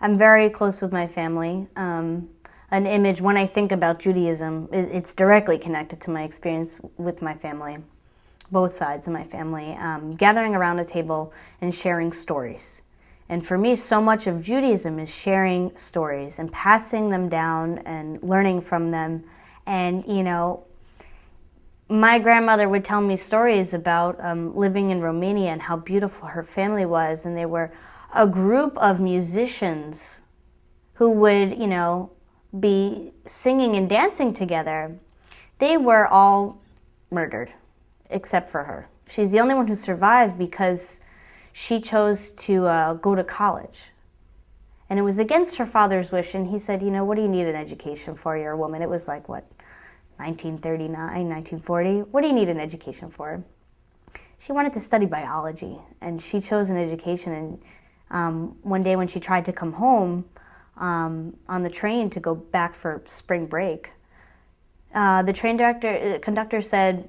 I'm very close with my family. An image, when I think about Judaism, it's directly connected to my experience with my family, both sides of my family, gathering around a table and sharing stories. And for me, so much of Judaism is sharing stories and passing them down and learning from them. And, you know, my grandmother would tell me stories about living in Romania and how beautiful her family was. And they were a group of musicians who would, you know, be singing and dancing together. They were all murdered, except for her. She's the only one who survived because she chose to go to college. And it was against her father's wish, and he said, you know, what do you need an education for? You're a woman. It was like, what, 1939, 1940? What do you need an education for? She wanted to study biology, and she chose an education. And one day when she tried to come home on the train to go back for spring break, the conductor said,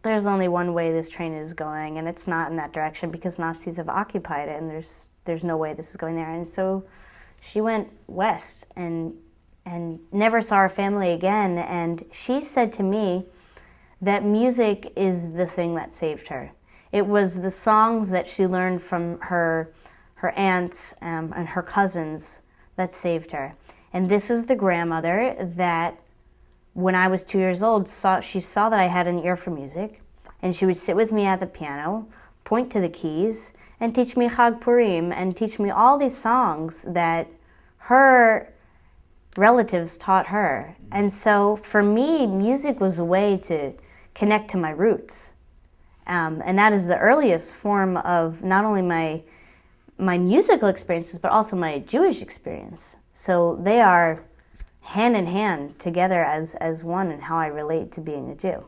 there's only one way this train is going, and it's not in that direction because Nazis have occupied it, and there's no way this is going there. And so she went west and never saw her family again. And she said to me that music is the thing that saved her. It was the songs that she learned from her aunts and her cousins that saved her. And this is the grandmother that, when I was 2 years old, she saw that I had an ear for music, and she would sit with me at the piano, point to the keys, and teach me Chag Purim, and teach me all these songs that her relatives taught her. And so for me, music was a way to connect to my roots. And that is the earliest form of not only my musical experiences, but also my Jewish experience. So they are hand in hand together as one in how I relate to being a Jew.